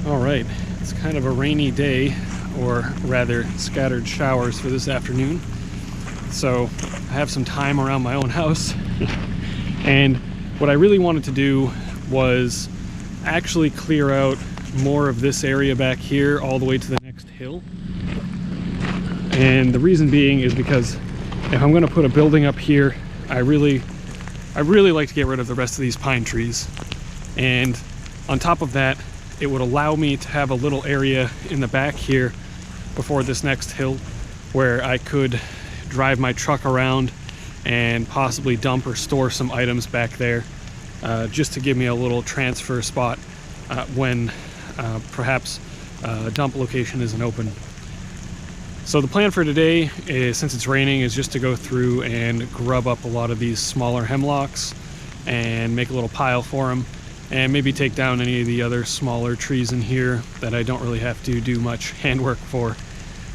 All right, it's kind of a rainy day, or rather scattered showers for this afternoon. So I have some time around my own house. And what I really wanted to do was actually clear out more of this area back here all the way to the next hill. And the reason being is because if I'm going to put a building up here, I really like to get rid of the rest of these pine trees. And on top of that, it would allow me to have a little area in the back here before this next hill where I could drive my truck around and possibly dump or store some items back there, just to give me a little transfer spot when perhaps a dump location isn't open. So the plan for today is, since it's raining, is just to go through and grub up a lot of these smaller hemlocks and make a little pile for them, and maybe take down any of the other smaller trees in here that I don't really have to do much handwork for.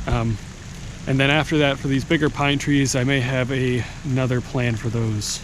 And then after that, for these bigger pine trees, I may have another plan for those.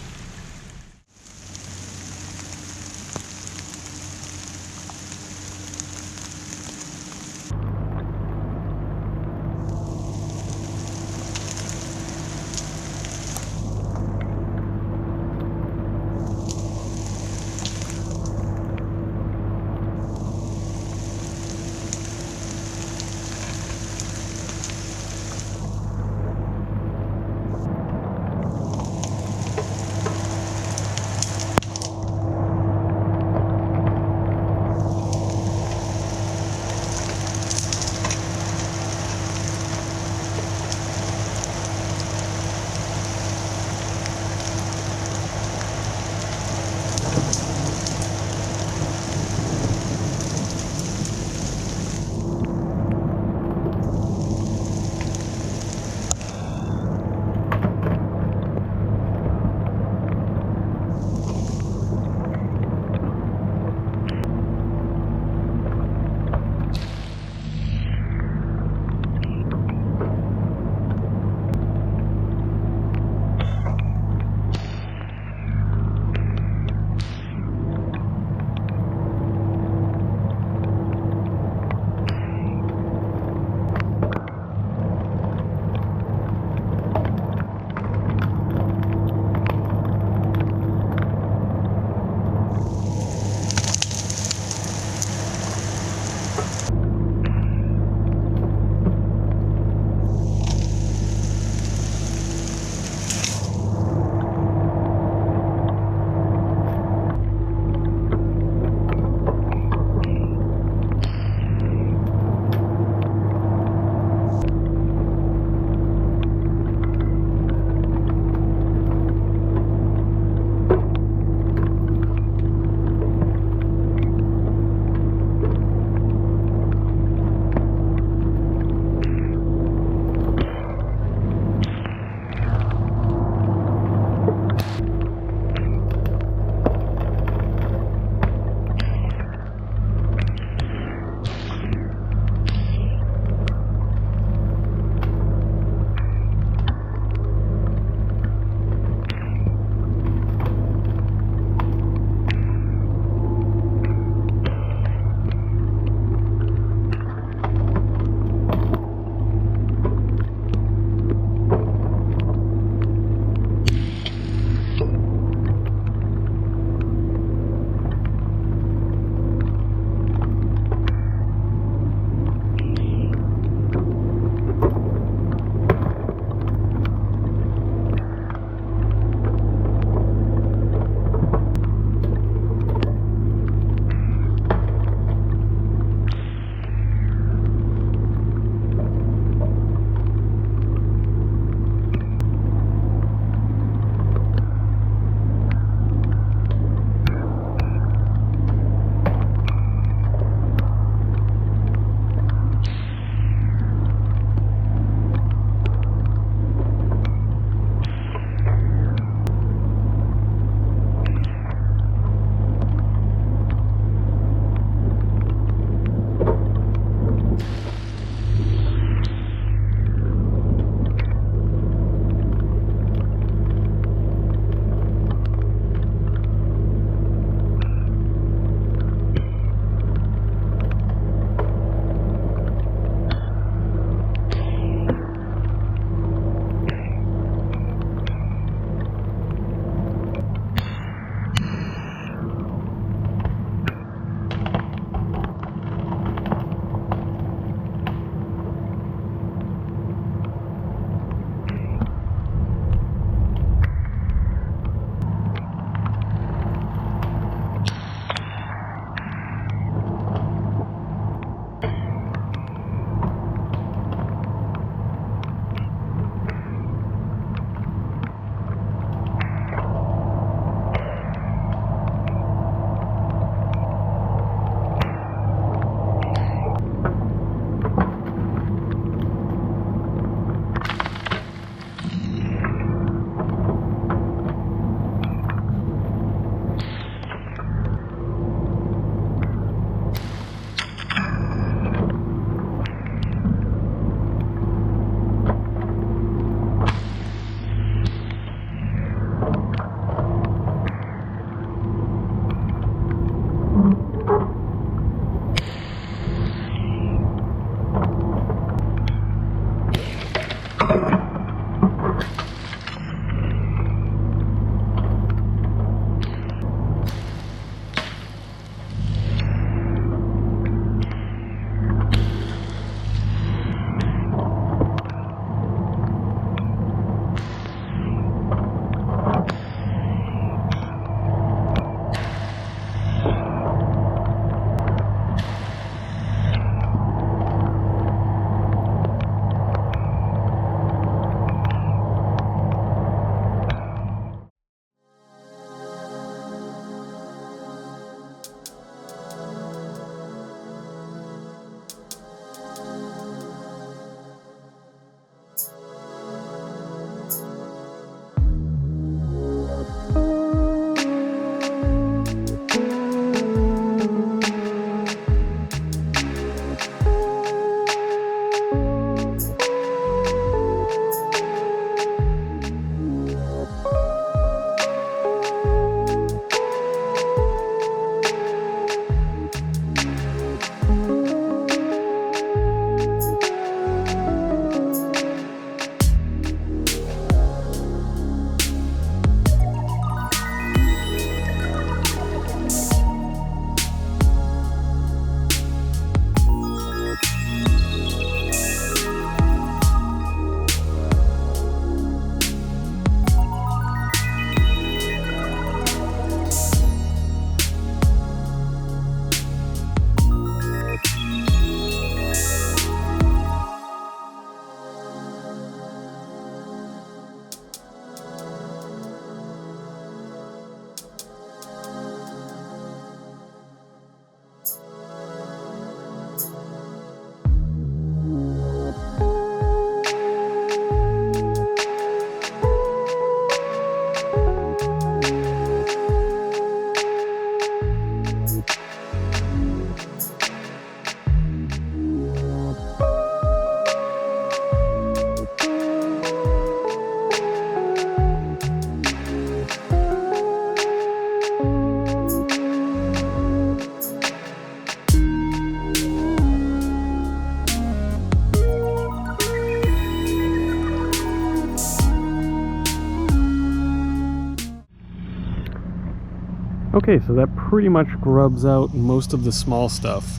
Okay, so that pretty much grubs out most of the small stuff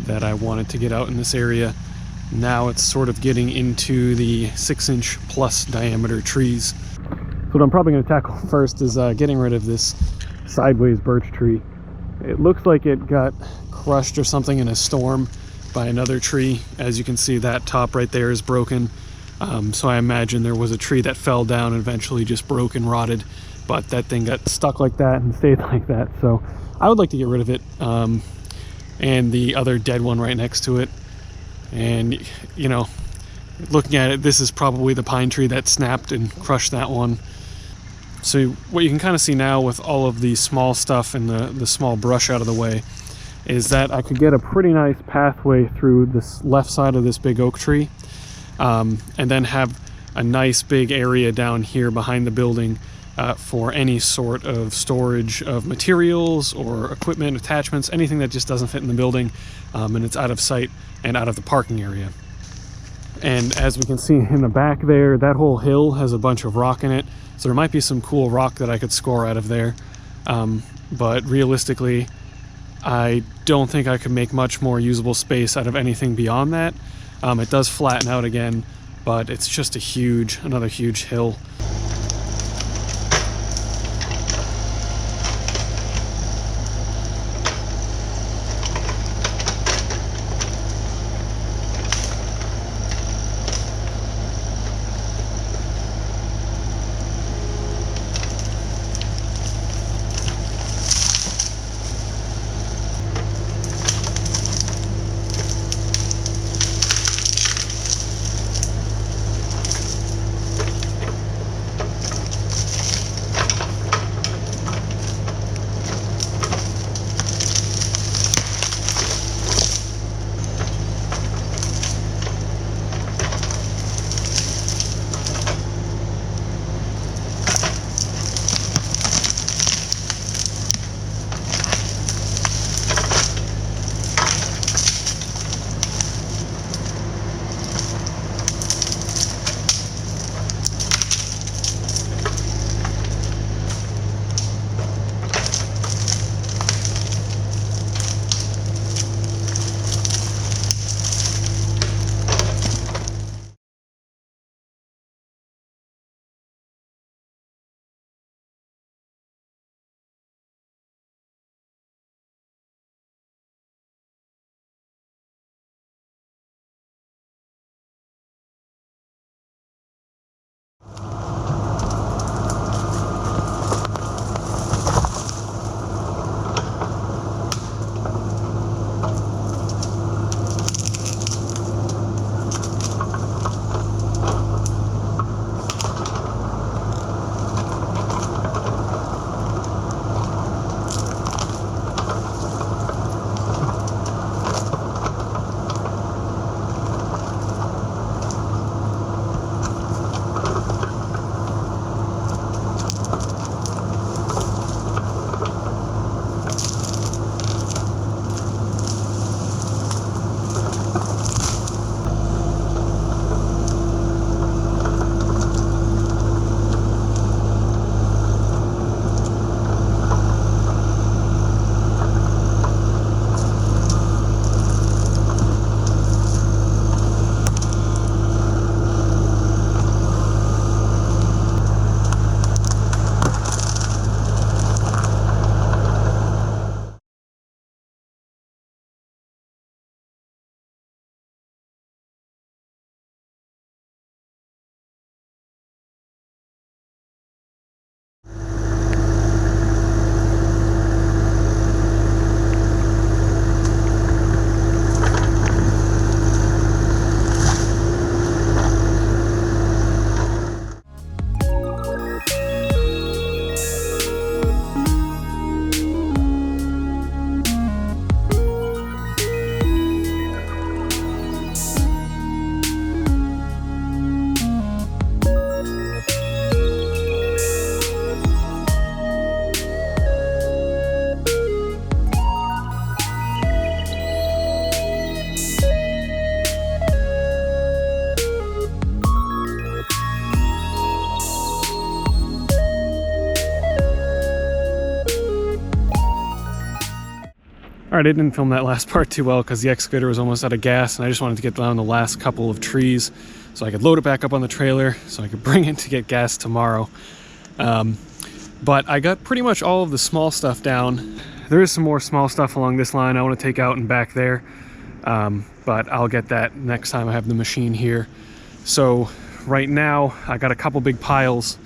that I wanted to get out in this area. Now it's sort of getting into the 6-inch plus diameter trees. So what I'm probably going to tackle first is getting rid of this sideways birch tree. It looks like it got crushed or something in a storm by another tree. As you can see, that top right there is broken. So I imagine there was a tree that fell down and eventually just broke and rotted, but that thing got stuck like that and stayed like that. So I would like to get rid of it, and the other dead one right next to it. And, you know, looking at it, this is probably the pine tree that snapped and crushed that one. So what you can kind of see now with all of the small stuff and the small brush out of the way is that I could get a pretty nice pathway through this left side of this big oak tree, and then have a nice big area down here behind the building for any sort of storage of materials or equipment, attachments, anything that just doesn't fit in the building, and it's out of sight and out of the parking area. And as we can see in the back there, that whole hill has a bunch of rock in it, so there might be some cool rock that I could score out of there, but realistically I don't think I could make much more usable space out of anything beyond that. It does flatten out again, but it's just another huge hill. All right, I didn't film that last part too well because the excavator was almost out of gas, and I just wanted to get down the last couple of trees so I could load it back up on the trailer so I could bring it to get gas tomorrow. But I got pretty much all of the small stuff down. There is some more small stuff along this line I want to take out and back there, but I'll get that next time I have the machine here. So right now I got a couple big piles,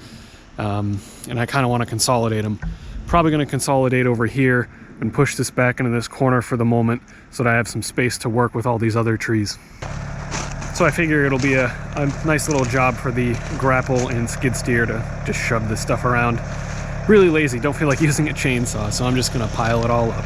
and I kind of want to consolidate them. Probably going to consolidate over here and push this back into this corner for the moment so that I have some space to work with all these other trees. So I figure it'll be a nice little job for the grapple and skid steer to just shove this stuff around. Really lazy, don't feel like using a chainsaw, so I'm just gonna pile it all up.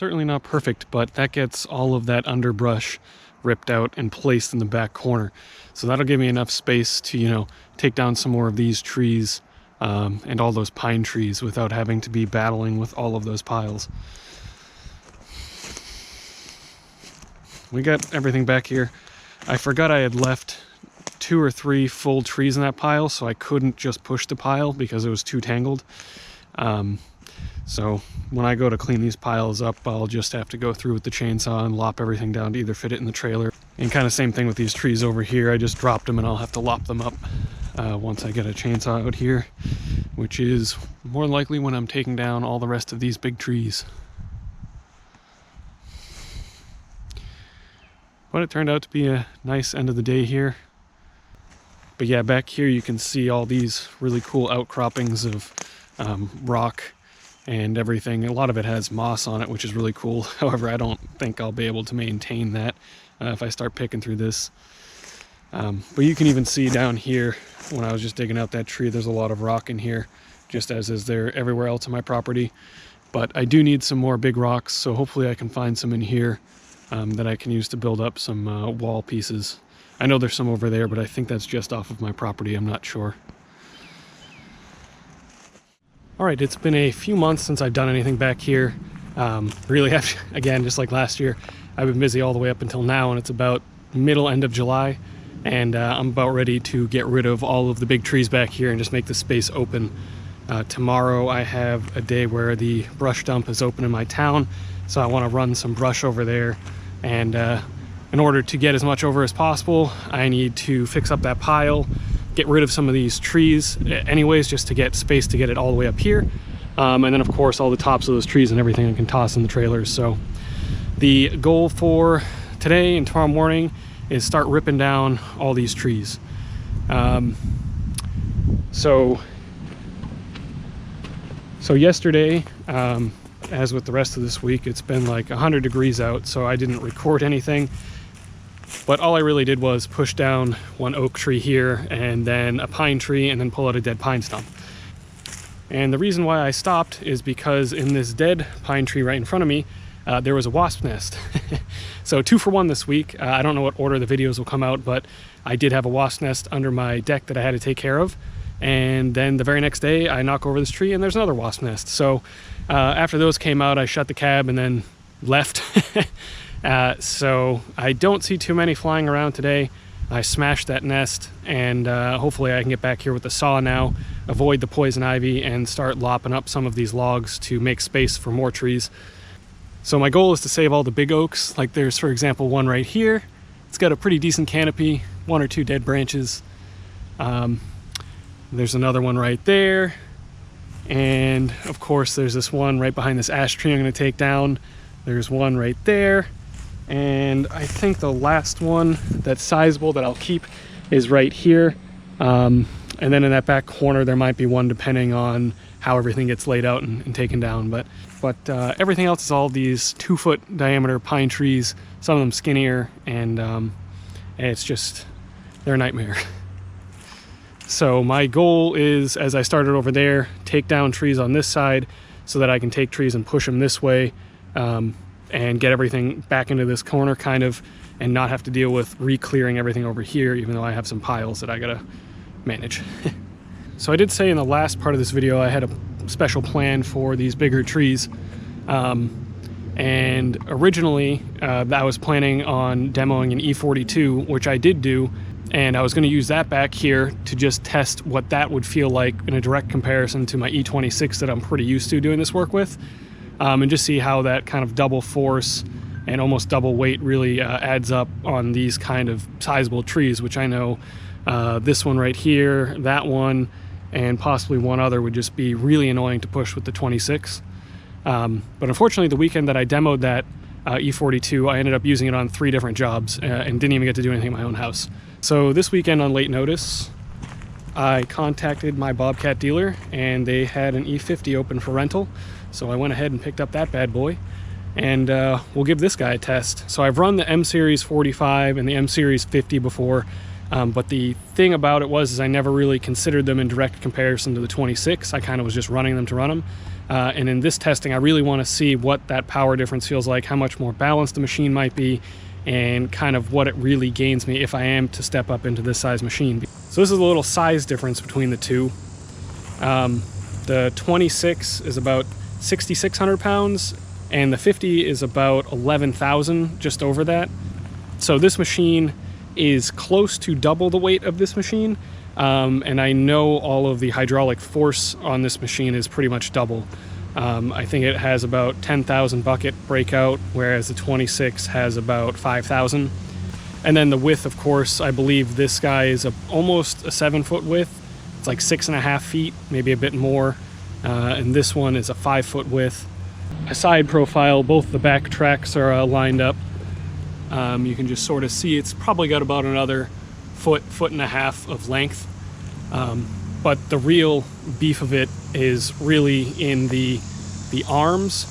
certainly not perfect, but that gets all of that underbrush ripped out and placed in the back corner. So that'll give me enough space to, you know, take down some more of these trees and all those pine trees without having to be battling with all of those piles. We got everything back here. I forgot I had left 2 or 3 full trees in that pile, so I couldn't just push the pile because it was too tangled. So when I go to clean these piles up, I'll just have to go through with the chainsaw and lop everything down to either fit it in the trailer. And kind of same thing with these trees over here. I just dropped them and I'll have to lop them up once I get a chainsaw out here, which is more likely when I'm taking down all the rest of these big trees. But it turned out to be a nice end of the day here. But yeah, back here you can see all these really cool outcroppings of rock and everything. A lot of it has moss on it, which is really cool. However, I don't think I'll be able to maintain that if I start picking through this. But you can even see down here, when I was just digging out that tree, there's a lot of rock in here, just as is there everywhere else on my property. But I do need some more big rocks, so hopefully I can find some in here that I can use to build up some wall pieces. I know there's some over there, but I think that's just off of my property. I'm not sure. All right, it's been a few months since I've done anything back here. Really, again, just like last year, I've been busy all the way up until now, and it's about end of July, and I'm about ready to get rid of all of the big trees back here and just make the space open. Tomorrow I have a day where the brush dump is open in my town, so I want to run some brush over there, and in order to get as much over as possible, I need to fix up that pile, get rid of some of these trees anyways, just to get space to get it all the way up here. And then of course all the tops of those trees and everything I can toss in the trailers. So the goal for today and tomorrow morning is start ripping down all these trees. So yesterday, as with the rest of this week, it's been like 100 degrees out, so I didn't record anything. But all I really did was push down one oak tree here and then a pine tree and then pull out a dead pine stump. And the reason why I stopped is because in this dead pine tree right in front of me, there was a wasp nest. So 2 for 1 this week. I don't know what order the videos will come out, but I did have a wasp nest under my deck that I had to take care of. And then the very next day I knock over this tree and there's another wasp nest. So after those came out, I shut the cab and then left. So I don't see too many flying around today. I smashed that nest, and hopefully I can get back here with the saw now, avoid the poison ivy, and start lopping up some of these logs to make space for more trees. So my goal is to save all the big oaks. Like there's, for example, one right here. It's got a pretty decent canopy, 1 or 2 dead branches. There's another one right there. And of course there's this one right behind this ash tree I'm going to take down. There's one right there. And I think the last one that's sizable that I'll keep is right here. And then in that back corner there might be one depending on how everything gets laid out and taken down. But everything else is all these 2-foot diameter pine trees, some of them skinnier, and it's just, they're a nightmare. So my goal is, as I started over there, take down trees on this side so that I can take trees and push them this way. And get everything back into this corner kind of, and not have to deal with re-clearing everything over here, even though I have some piles that I gotta manage. So I did say in the last part of this video I had a special plan for these bigger trees. And originally I was planning on demoing an E42, which I did do, and I was going to use that back here to just test what that would feel like in a direct comparison to my E26 that I'm pretty used to doing this work with. And just see how that kind of double force and almost double weight really adds up on these kind of sizable trees, which I know this one right here, that one, and possibly one other would just be really annoying to push with the 26. But unfortunately, the weekend that I demoed that E42, I ended up using it on 3 different jobs and didn't even get to do anything in my own house. So this weekend on late notice, I contacted my Bobcat dealer and they had an E50 open for rental. So I went ahead and picked up that bad boy, and we'll give this guy a test. So I've run the M-Series 45 and the M-Series 50 before. But the thing about it is I never really considered them in direct comparison to the 26. I kind of was just running them to run them. And in this testing, I really want to see what that power difference feels like, how much more balanced the machine might be, and kind of what it really gains me if I am to step up into this size machine. So this is a little size difference between the two. The 26 is about 6,600 pounds, and the 50 is about 11,000, just over that. So this machine is close to double the weight of this machine, and I know all of the hydraulic force on this machine is pretty much double. I think it has about 10,000 bucket breakout, whereas the 26 has about 5,000. And then the width, of course, I believe this guy is almost a 7-foot width. It's like 6.5 feet, maybe a bit more. And this one is a 5-foot width. A side profile, both the back tracks are lined up. You can just sort of see it's probably got about another foot and a half of length. But the real beef of it is really in the arms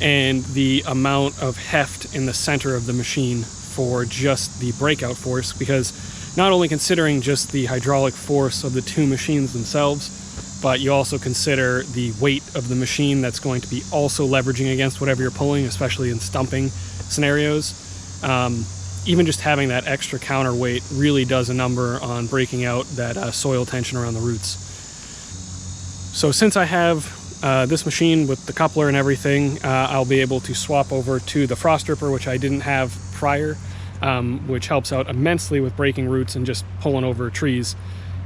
and the amount of heft in the center of the machine for just the breakout force, because not only considering just the hydraulic force of the two machines themselves, but you also consider the weight of the machine that's going to be also leveraging against whatever you're pulling, especially in stumping scenarios. Even just having that extra counterweight really does a number on breaking out that soil tension around the roots. So since I have this machine with the coupler and everything, I'll be able to swap over to the frost ripper, which I didn't have prior, which helps out immensely with breaking roots and just pulling over trees.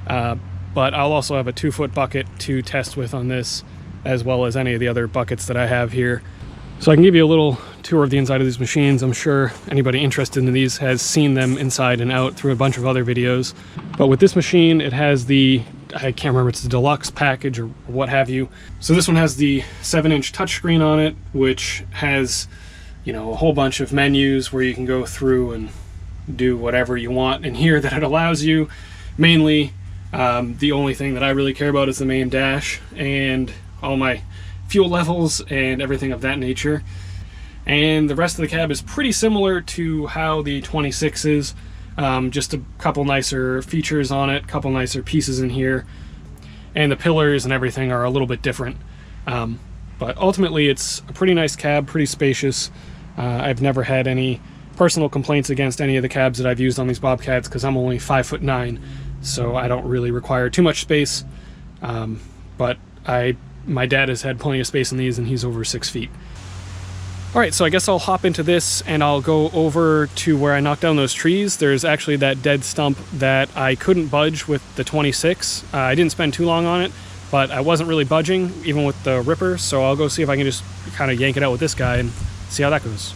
But I'll also have a 2-foot bucket to test with on this, as well as any of the other buckets that I have here. So I can give you a little tour of the inside of these machines. I'm sure anybody interested in these has seen them inside and out through a bunch of other videos. But with this machine, it has the, I can't remember, it's the deluxe package or what have you. So this one has the 7-inch touchscreen on it, which has, you know, a whole bunch of menus where you can go through and do whatever you want. And here that it allows you, mainly, the only thing that I really care about is the main dash and all my fuel levels and everything of that nature. And the rest of the cab is pretty similar to how the 26 is, just a couple nicer features on it, couple nicer pieces in here, and the pillars and everything are a little bit different. But ultimately it's a pretty nice cab, pretty spacious. I've never had any personal complaints against any of the cabs that I've used on these Bobcats, because I'm only 5'9", so I don't really require too much space. But my dad has had plenty of space in these, and he's over 6 feet. All right, so I guess I'll hop into this and I'll go over to where I knocked down those trees. There's actually that dead stump that I couldn't budge with the 26. I didn't spend too long on it, but I wasn't really budging even with the ripper, so I'll go see if I can just kind of yank it out with this guy and see how that goes.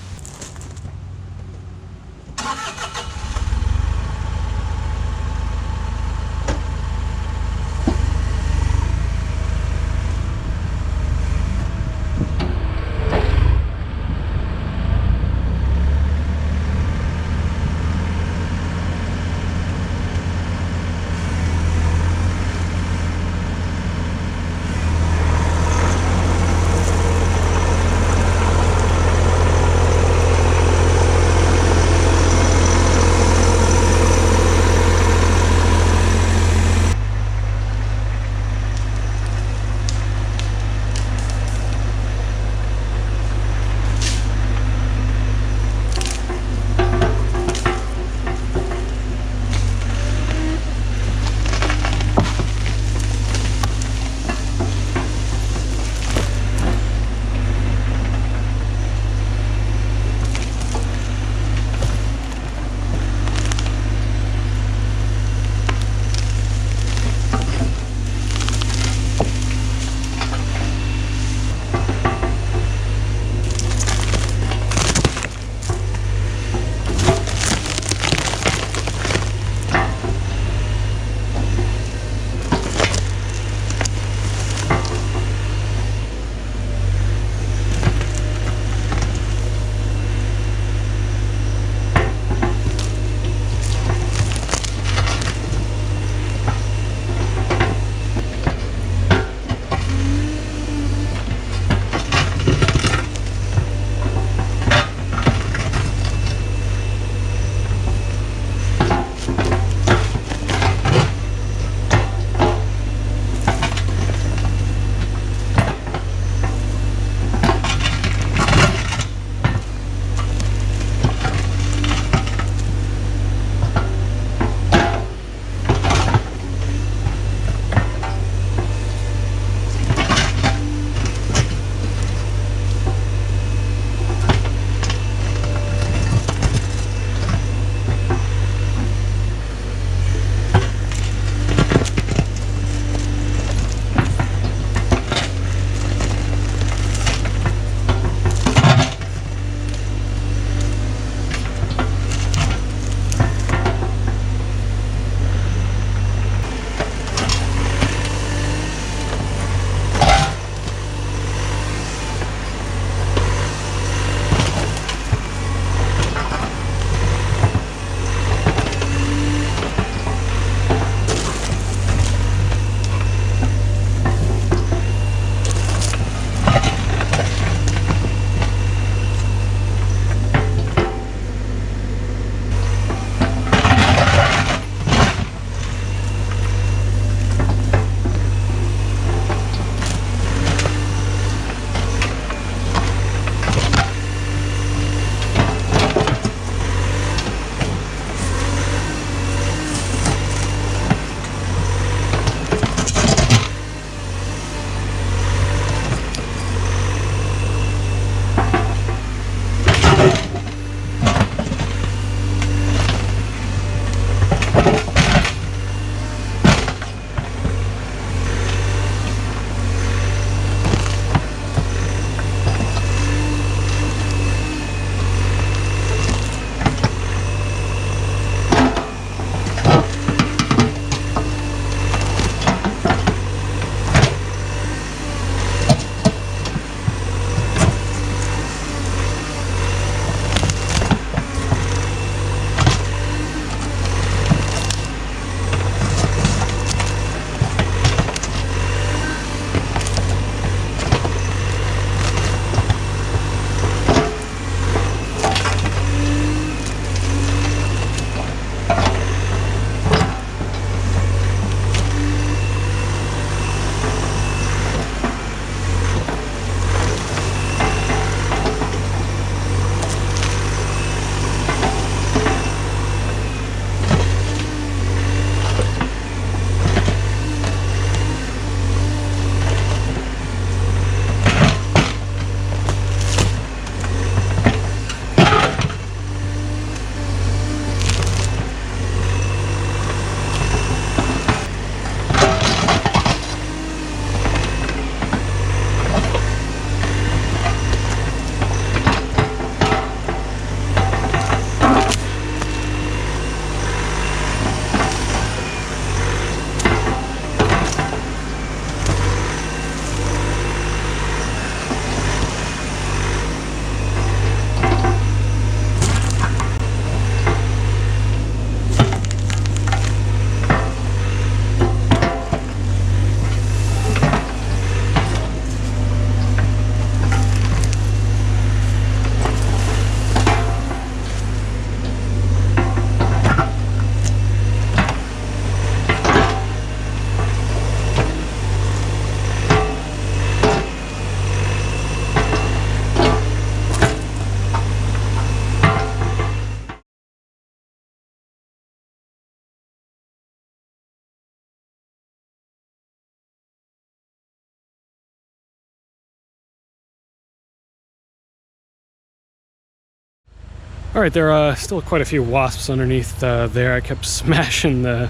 All right, there are still quite a few wasps underneath there. I kept smashing the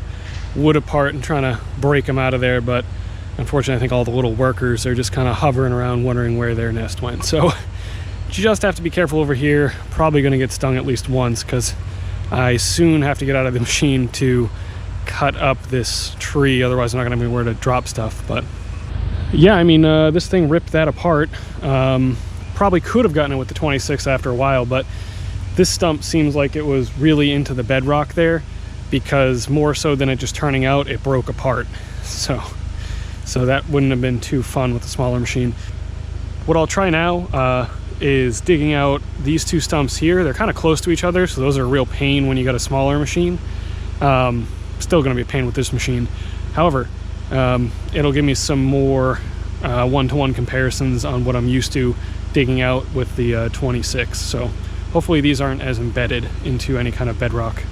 wood apart and trying to break them out of there, but unfortunately I think all the little workers are just kind of hovering around wondering where their nest went. So you just have to be careful over here. Probably going to get stung at least once because I soon have to get out of the machine to cut up this tree, otherwise I'm not going to have anywhere to drop stuff. But yeah, I mean, this thing ripped that apart. Probably could have gotten it with the 26 after a while, but this stump seems like it was really into the bedrock there, because more so than it just turning out, it broke apart. So that wouldn't have been too fun with a smaller machine. What I'll try now is digging out these two stumps here. They're kind of close to each other, so those are a real pain when you got a smaller machine. Still going to be a pain with this machine. However, it'll give me some more one-to-one comparisons on what I'm used to digging out with the 26. So hopefully these aren't as embedded into any kind of bedrock.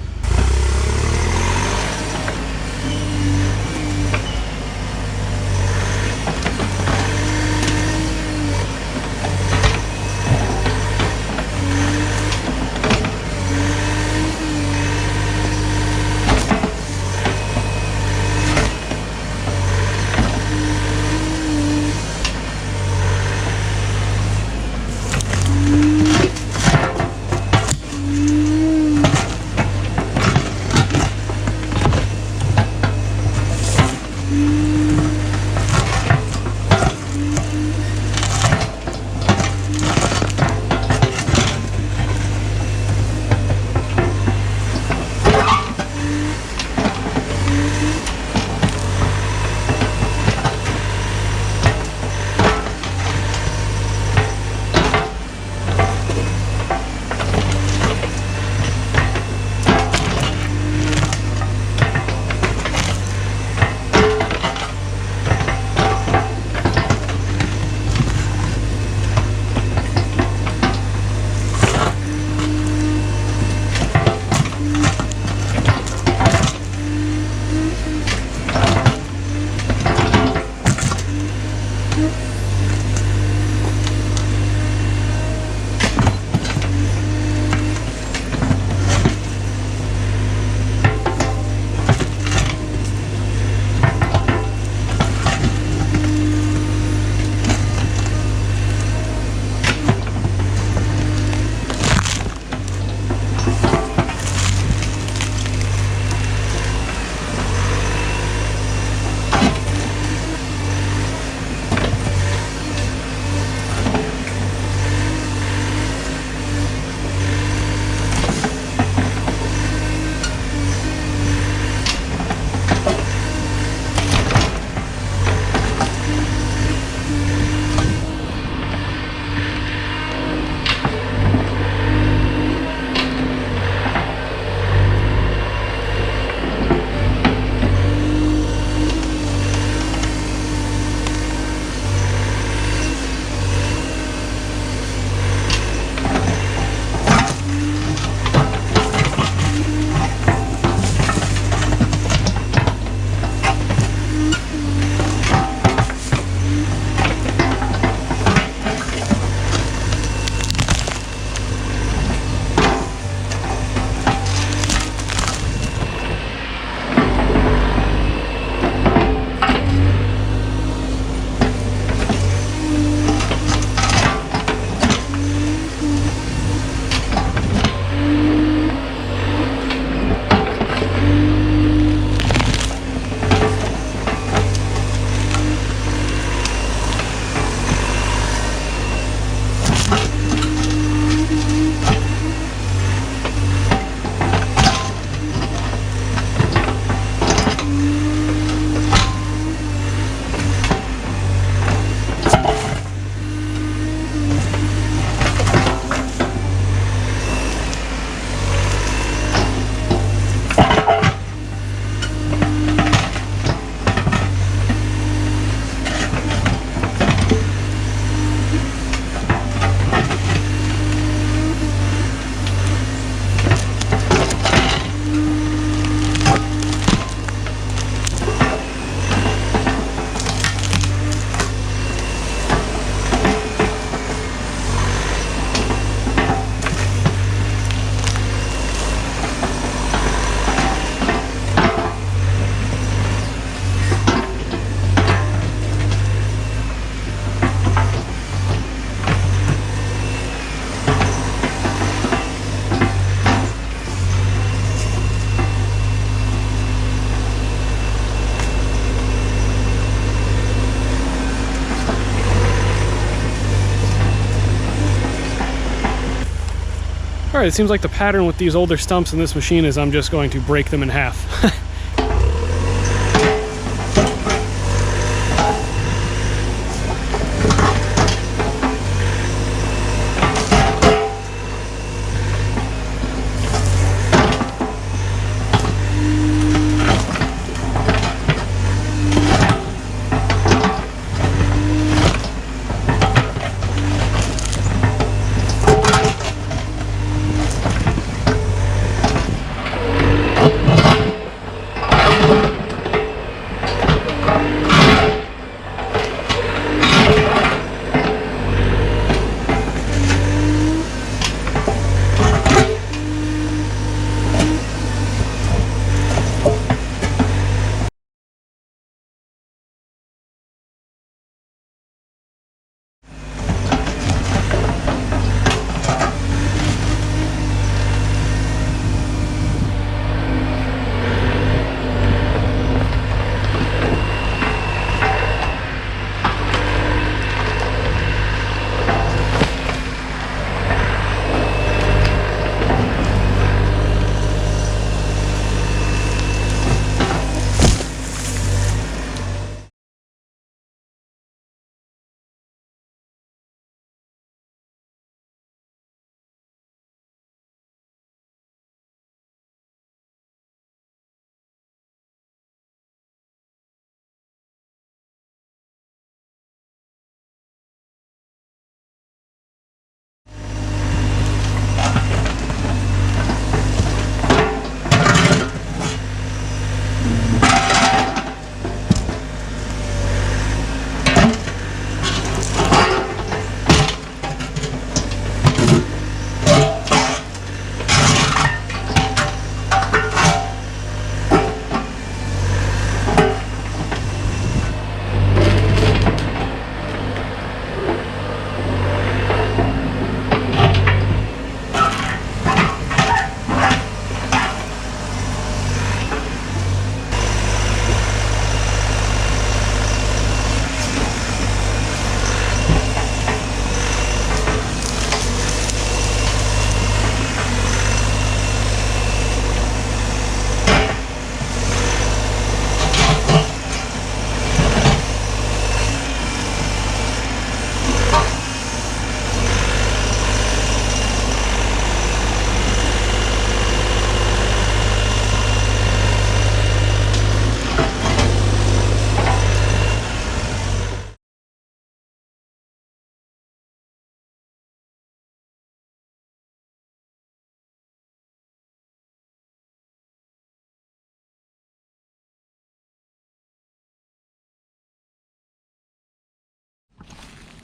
All right, it seems like the pattern with these older stumps in this machine is I'm just going to break them in half.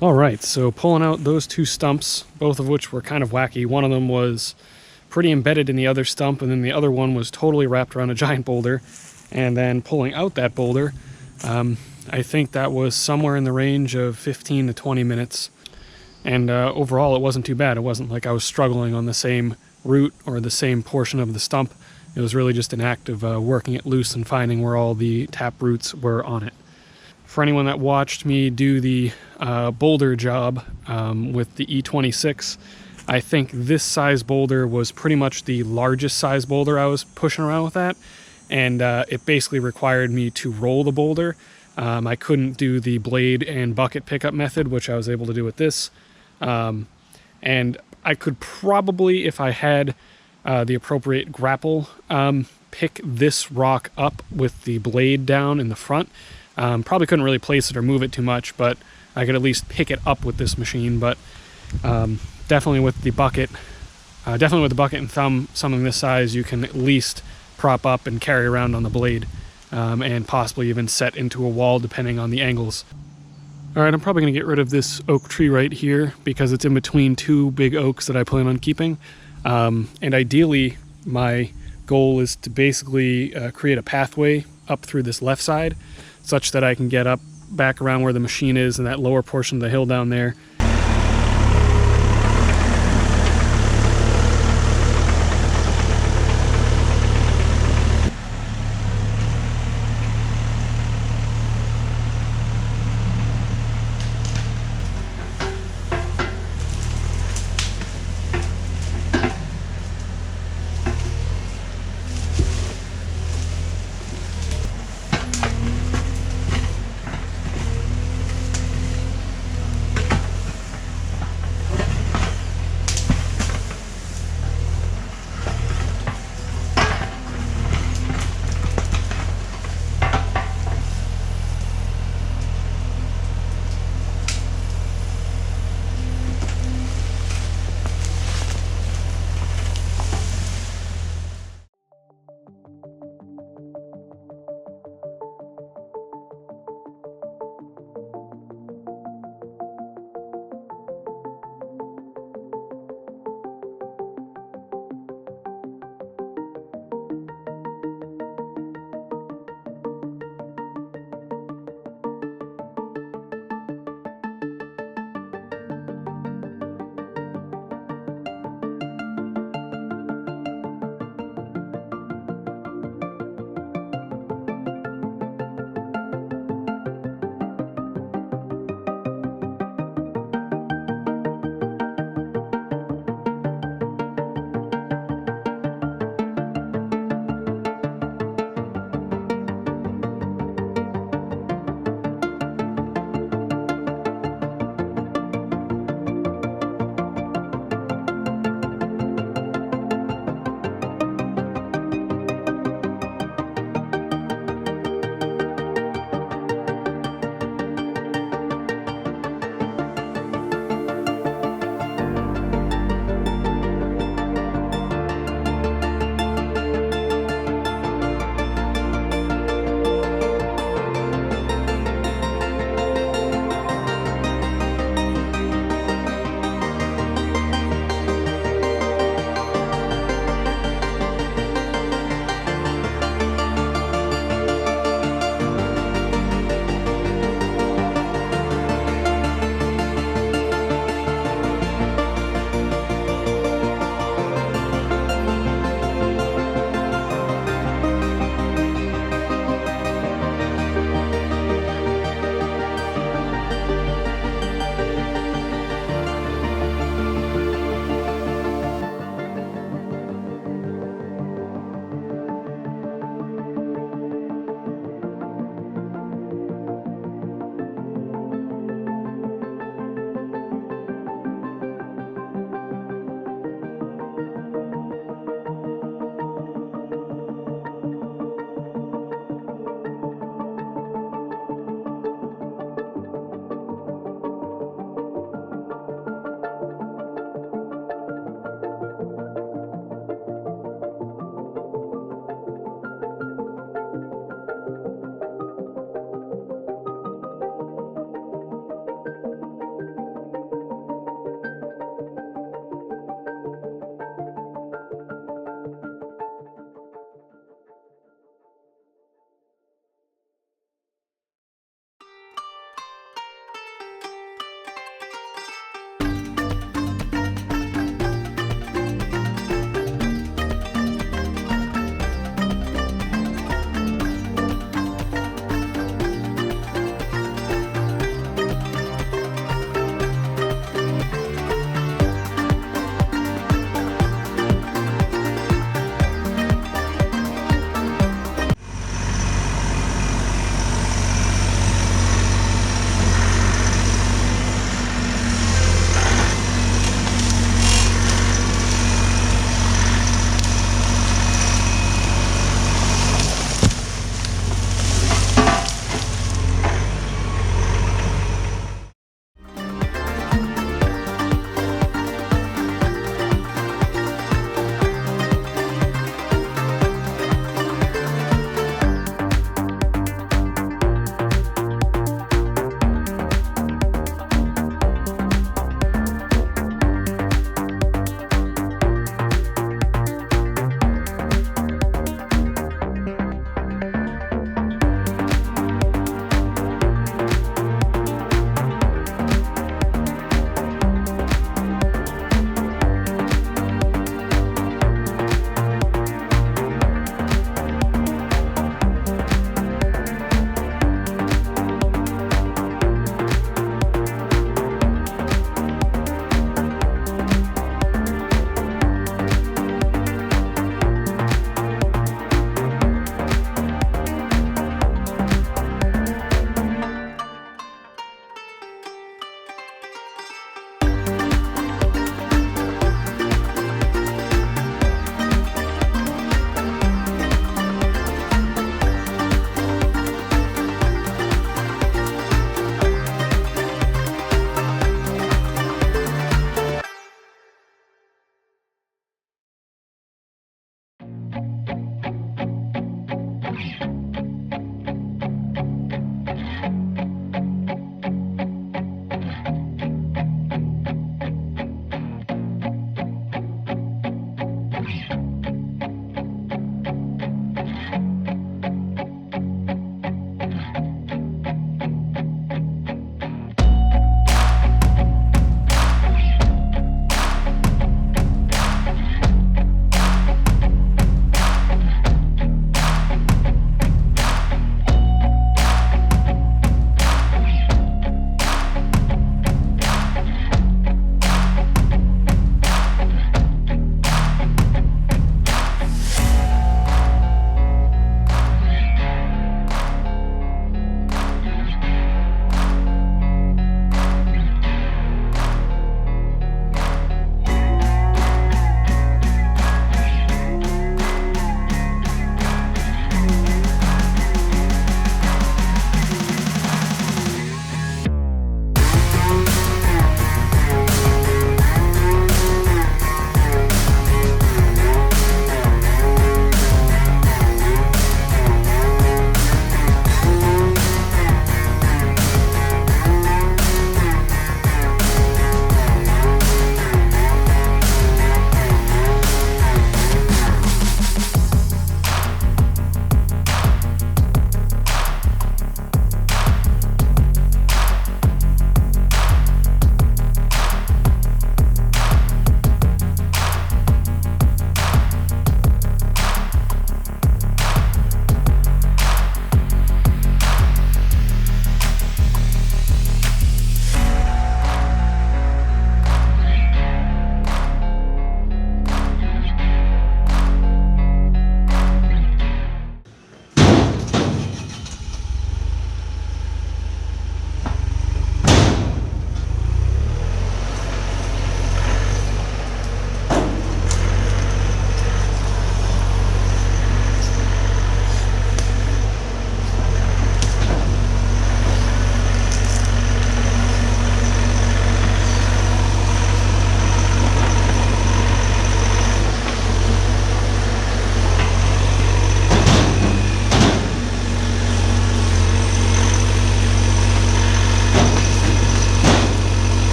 All right, so pulling out those two stumps, both of which were kind of wacky. One of them was pretty embedded in the other stump, and then the other one was totally wrapped around a giant boulder. And then pulling out that boulder, I think that was somewhere in the range of 15 to 20 minutes. And overall, it wasn't too bad. It wasn't like I was struggling on the same root or the same portion of the stump. It was really just an act of working it loose and finding where all the tap roots were on it. For anyone that watched me do the boulder job with the E26, I think this size boulder was pretty much the largest size boulder I was pushing around with that, and it basically required me to roll the boulder. I couldn't do the blade and bucket pickup method, which I was able to do with this, and I could probably, if I had the appropriate grapple, pick this rock up with the blade down in the front. Probably couldn't really place it or move it too much, but I could at least pick it up with this machine. But definitely with the bucket and thumb, something this size, you can at least prop up and carry around on the blade, and possibly even set into a wall depending on the angles. All right, I'm probably going to get rid of this oak tree right here because it's in between two big oaks that I plan on keeping. And ideally, my goal is to basically create a pathway up through this left side, such that I can get up back around where the machine is in that lower portion of the hill down there.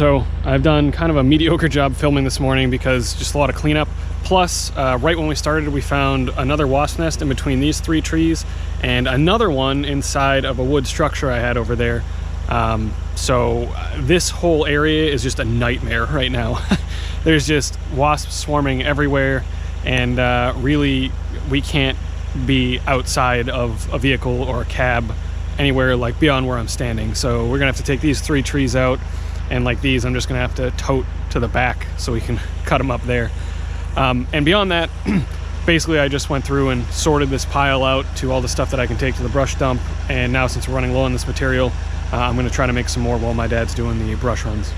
So I've done kind of a mediocre job filming this morning because just a lot of cleanup. Plus, right when we started, we found another wasp nest in between these 3 trees and another one inside of a wood structure I had over there. So this whole area is just a nightmare right now. There's just wasps swarming everywhere, and really we can't be outside of a vehicle or a cab anywhere like beyond where I'm standing. So we're gonna have to take these 3 trees out, and like these I'm just gonna have to tote to the back so we can cut them up there. And beyond that, basically I just went through and sorted this pile out to all the stuff that I can take to the brush dump, and now since we're running low on this material, I'm gonna try to make some more while my dad's doing the brush runs.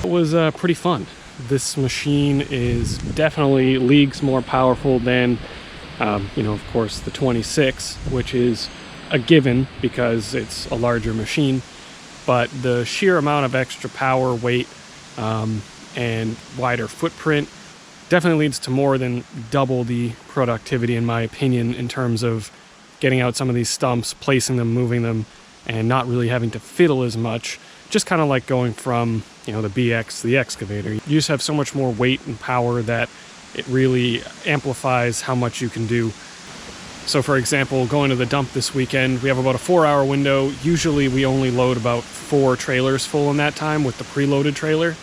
It was pretty fun. This machine is definitely leagues more powerful than, you know, of course, the 26, which is a given because it's a larger machine. But the sheer amount of extra power, weight, and wider footprint definitely leads to more than double the productivity, in my opinion, in terms of getting out some of these stumps, placing them, moving them, and not really having to fiddle as much. Just kind of like going from, you know, the BX to the excavator. You just have so much more weight and power that it really amplifies how much you can do. So for example, going to the dump this weekend, we have about a 4-hour window. Usually we only load about 4 trailers full in that time with the preloaded trailer.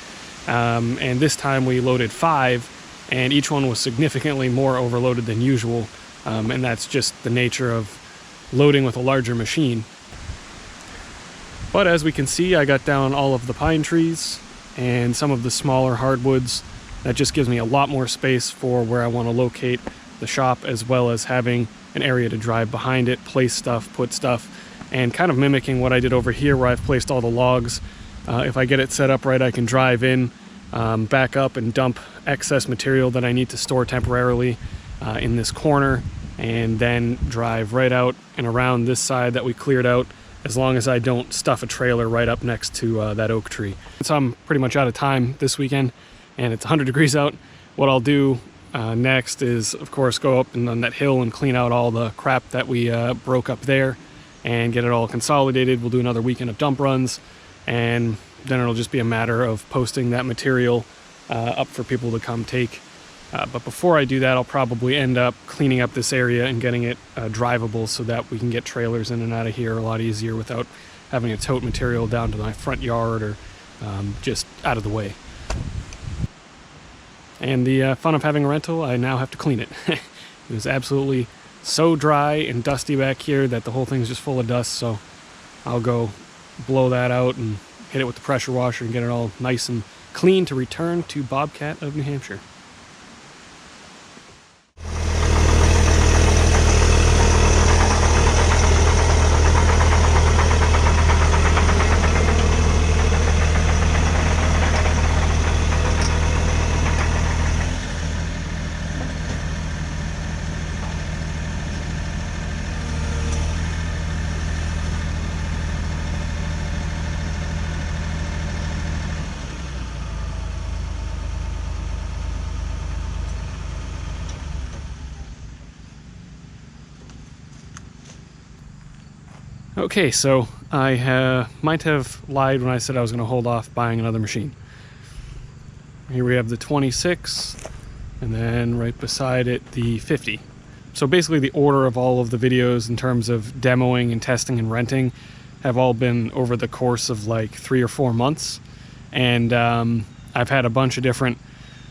And this time we loaded 5, and each one was significantly more overloaded than usual. And that's just the nature of loading with a larger machine. But as we can see, I got down all of the pine trees and some of the smaller hardwoods. That just gives me a lot more space for where I want to locate the shop, as well as having an area to drive behind it, place stuff, put stuff, and kind of mimicking what I did over here where I've placed all the logs. If I get it set up right, I can drive in, back up and dump excess material that I need to store temporarily in this corner, and then drive right out and around this side that we cleared out, as long as I don't stuff a trailer right up next to that oak tree. So I'm pretty much out of time this weekend, and it's 100 degrees out. What I'll do next is, of course, go up and on that hill and clean out all the crap that we broke up there and get it all consolidated. We'll do another weekend of dump runs, and then it'll just be a matter of posting that material up for people to come take. But before I do that, I'll probably end up cleaning up this area and getting it drivable so that we can get trailers in and out of here a lot easier without having to tote material down to my front yard or just out of the way. And the fun of having a rental, I now have to clean it. It was absolutely so dry and dusty back here that the whole thing's just full of dust, so I'll go blow that out and hit it with the pressure washer and get it all nice and clean to return to Bobcat of New Hampshire. Okay, so I might have lied when I said I was going to hold off buying another machine. Here we have the 26, and then right beside it the 50. So basically the order of all of the videos in terms of demoing and testing and renting have all been over the course of like 3 or 4 months. And I've had a bunch of different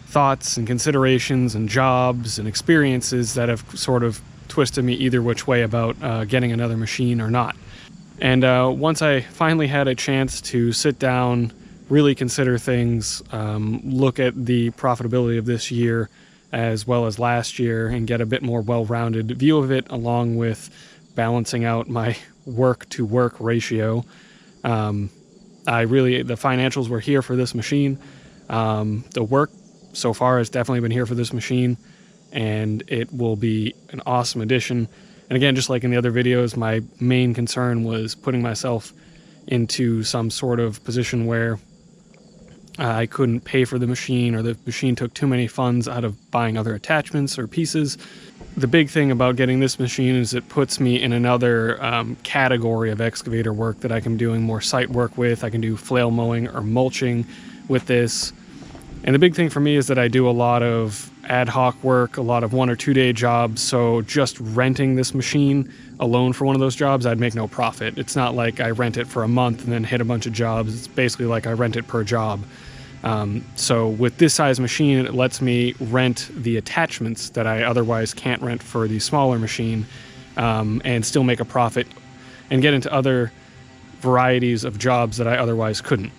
thoughts and considerations and jobs and experiences that have sort of twisted me either which way about getting another machine or not. And once I finally had a chance to sit down, really consider things, look at the profitability of this year as well as last year, and get a bit more well-rounded view of it, along with balancing out my work-to-work ratio, the financials were here for this machine. The work so far has definitely been here for this machine, and it will be an awesome addition. And again, just like in the other videos, my main concern was putting myself into some sort of position where I couldn't pay for the machine, or the machine took too many funds out of buying other attachments or pieces. The big thing about getting this machine is it puts me in another category of excavator work that I can be doing more site work with. I can do flail mowing or mulching with this. And the big thing for me is that I do a lot of ad hoc work, a lot of 1 or 2 day jobs, so just renting this machine alone for one of those jobs, I'd make no profit. It's not like I rent it for a month and then hit a bunch of jobs. It's basically like I rent it per job. So with this size machine, it lets me rent the attachments that I otherwise can't rent for the smaller machine, and still make a profit and get into other varieties of jobs that I otherwise couldn't.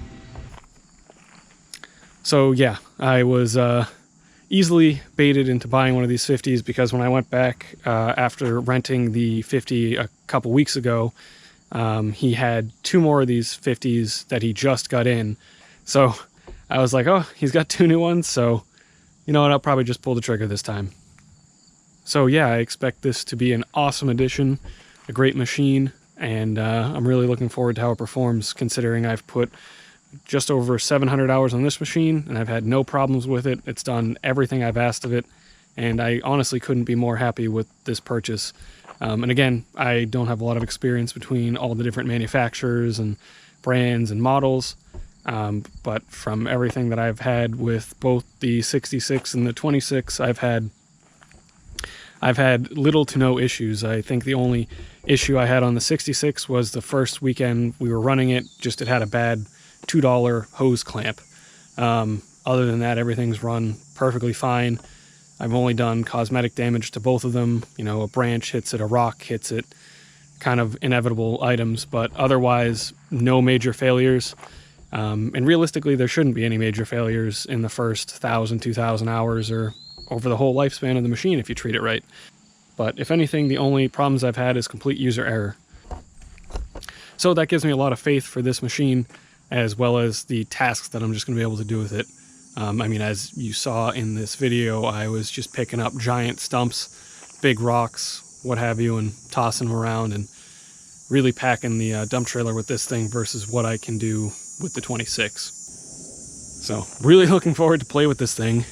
So yeah, I was easily baited into buying one of these 50s, because when I went back after renting the 50 a couple weeks ago, he had 2 more of these 50s that he just got in. So I was like, oh, he's got 2 new ones, so you know what, I'll probably just pull the trigger this time. So yeah, I expect this to be an awesome addition, a great machine, and I'm really looking forward to how it performs, considering I've put just over 700 hours on this machine, and I've had no problems with it. It's done everything I've asked of it, and I honestly couldn't be more happy with this purchase. And again, I don't have a lot of experience between all the different manufacturers and brands and models, but from everything that I've had with both the 66 and the 26, I've had little to no issues. I think the only issue I had on the 66 was the first weekend we were running it, just it had a bad $2 hose clamp. Other than that, everything's run perfectly fine. I've only done cosmetic damage to both of them. You know, a branch hits it, a rock hits it, kind of inevitable items, but otherwise no major failures. And realistically, there shouldn't be any major failures in the first 1,000, 2,000 hours or over the whole lifespan of the machine if you treat it right. But if anything, the only problems I've had is complete user error. So that gives me a lot of faith for this machine, as well as the tasks that I'm just going to be able to do with it. I mean, as you saw in this video, I was just picking up giant stumps, big rocks, what have you, and tossing them around and really packing the dump trailer with this thing versus what I can do with the 26. So really looking forward to play with this thing.